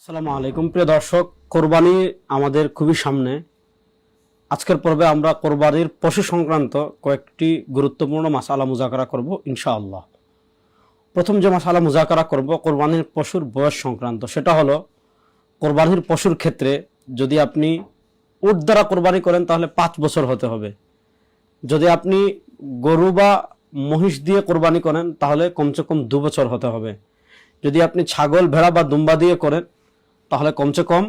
আসসালামু আলাইকুম প্রিয় দর্শক, কোরবানি আমাদের খুবই সামনে। আজকের পর্বে আমরা কোরবানির পশু সংক্রান্ত কয়েকটি গুরুত্বপূর্ণ মাসালা মুজাকারা করব ইনশাআল্লাহ। প্রথম যে মাসালা মুজাকারা করব কোরবানির পশুর বয়স সংক্রান্ত, সেটা হলো কোরবানির পশুর ক্ষেত্রে যদি আপনি উট দ্বারা কোরবানি করেন তাহলে 5 বছর হতে হবে। যদি আপনি গরু বা মহিষ দিয়ে কোরবানি করেন তাহলে কমসে কম 2 বছর হতে হবে। যদি আপনি ছাগল, ভেড়া বা দুম্বা দিয়ে করেন তাহলে কমসে কম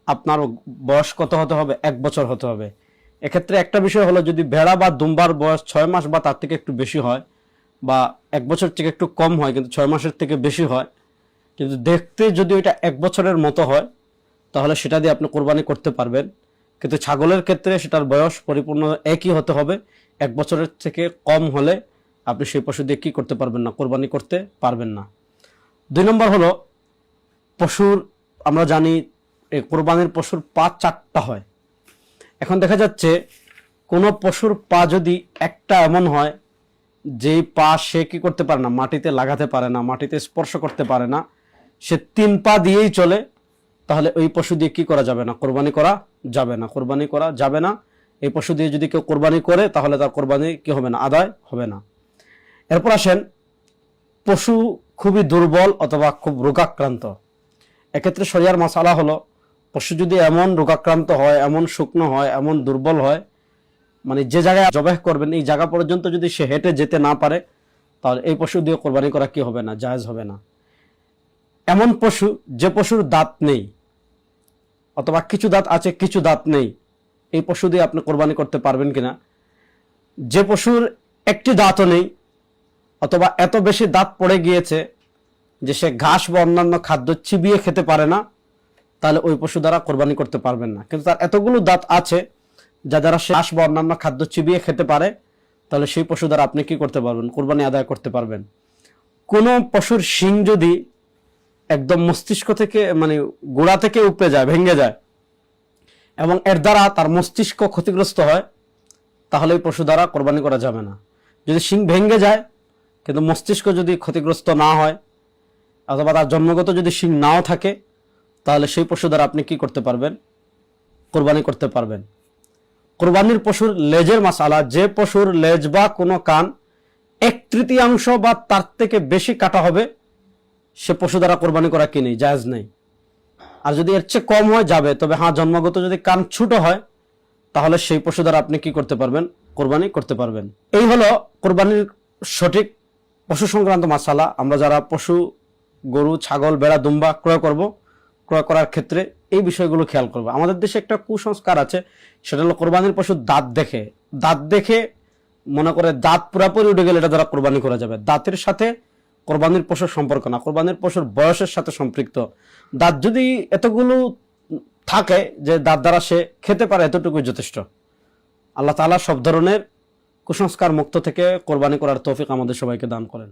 আপনার বয়স কত হতে হবে? 1 বছর হতে হবে। এক্ষেত্রে একটা বিষয় হলো, যদি ভেড়া বা দুম্বার বয়স 6 মাস বা তার থেকে একটু বেশি হয়, বা 1 বছর থেকে একটু কম হয় কিন্তু 6 মাসের থেকে বেশি হয়, কিন্তু দেখতে যদি ওইটা 1 বছরের মতো হয় তাহলে সেটা দিয়ে আপনি কোরবানি করতে পারবেন। কিন্তু ছাগলের ক্ষেত্রে সেটার বয়স পরিপূর্ণ একই হতে হবে। 1 বছরের থেকে কম হলে আপনি সেই পশু দিয়ে কী করতে পারবেন না? কোরবানি করতে পারবেন না। 2 নম্বর হলো, পশুর আমরা জানি এই কোরবানির পশুর পা 4টা হয়। এখন দেখা যাচ্ছে কোনো পশুর পা যদি একটা এমন হয় যেই পা সে কি করতে পারে না, মাটিতে লাগাতে পারে না, মাটিতে স্পর্শ করতে পারে না, সে 3 পা দিয়েই চলে, তাহলে ওই পশু দিয়ে কি করা যাবে না? কোরবানি করা যাবে না, কোরবানি করা যাবে না। এই পশু দিয়ে যদি কেউ কোরবানি করে তাহলে তার কোরবানি কি হবে না? আদায় হবে না। এরপর আসেন, পশু খুবই দুর্বল অথবা খুব রোগাক্রান্ত। এক্ষেত্রে শরিয়ার মাসালা হলো, পশু যদি এমন রোগাক্রান্ত হয়, এমন শুকনো হয়, এমন দুর্বল হয়, মানে যে জায়গায় জবাহ করবেন এই জায়গা পর্যন্ত যদি সে হেঁটে যেতে না পারে তাহলে এই পশু দিয়ে কোরবানি করা কি হবে না? জায়েজ হবে না। এমন পশু যে পশুর দাঁত নেই, অথবা কিছু দাঁত আছে কিছু দাঁত নেই, এই পশু দিয়ে আপনি কোরবানি করতে পারবেন কিনা? যে পশুর একটি দাঁতও নেই, অথবা এত বেশি দাঁত পড়ে গিয়েছে যে সে ঘাস বা অন্যান্য খাদ্য চিবিয়ে খেতে পারে না, তাহলে ওই পশু দ্বারা কোরবানি করতে পারবেন না। কিন্তু তার এতগুলো দাঁত আছে যা দ্বারা সে ঘাস বা অন্যান্য খাদ্য চিবিয়ে খেতে পারে, তাহলে সেই পশু দ্বারা আপনি কি করতে পারবেন? কোরবানি আদায় করতে পারবেন। কোনো পশুর শিং যদি একদম মস্তিষ্ক থেকে মানে গোড়া থেকে উপড়ে যায়, ভেঙে যায়, এবং এর দ্বারা তার মস্তিষ্ক ক্ষতিগ্রস্ত হয়, তাহলে এই পশু দ্বারা কোরবানি করা যাবে না। যদি শিং ভেঙে যায় কিন্তু মস্তিষ্ক যদি ক্ষতিগ্রস্ত না হয়, অথবা তার জন্মগত যদি শিং নাও থাকে, তাহলে সেই পশু দ্বারা আপনি কি করতে পারবেন? কোরবানি করতে পারবেন। কোরবানির পশুর লেজের মাসালা, যে পশুর লেজ বা কোনো কান 1/3 বা তার থেকে বেশি কাটা হবে সে পশু দ্বারা কোরবানি করা কি নেই? জায়েজ নেই। আর যদি এর চেয়ে কম হয় যাবে, তবে হ্যাঁ, জন্মগত যদি কান ছোট হয় তাহলে সেই পশু দ্বারা আপনি কি করতে পারবেন? কোরবানি করতে পারবেন। এই হলো কোরবানির সঠিক পশু সংক্রান্ত মাসালা। আমরা যারা পশু, গরু, ছাগল, ভেড়া, দুম্বা ক্রয় করব, ক্রয় করার ক্ষেত্রে এই বিষয়গুলো খেয়াল করব। আমাদের দেশে একটা কুসংস্কার আছে, সেটা হলো কোরবানির পশু দাঁত দেখে মনে করে দাঁত পুরাপুরি উঠে গেলে এটা দ্বারা কোরবানি করা যাবে। দাঁতের সাথে কোরবানির পশুর সম্পর্ক না, কোরবানির পশুর বয়সের সাথে সম্পৃক্ত। দাঁত যদি এতগুলো থাকে যে দাঁত দ্বারা সে খেতে পারে, এতটুকুই যথেষ্ট। আল্লাহ তাআলা সব ধরনের কুসংস্কার মুক্ত থেকে কোরবানি করার তৌফিক আমাদের সবাইকে দান করেন।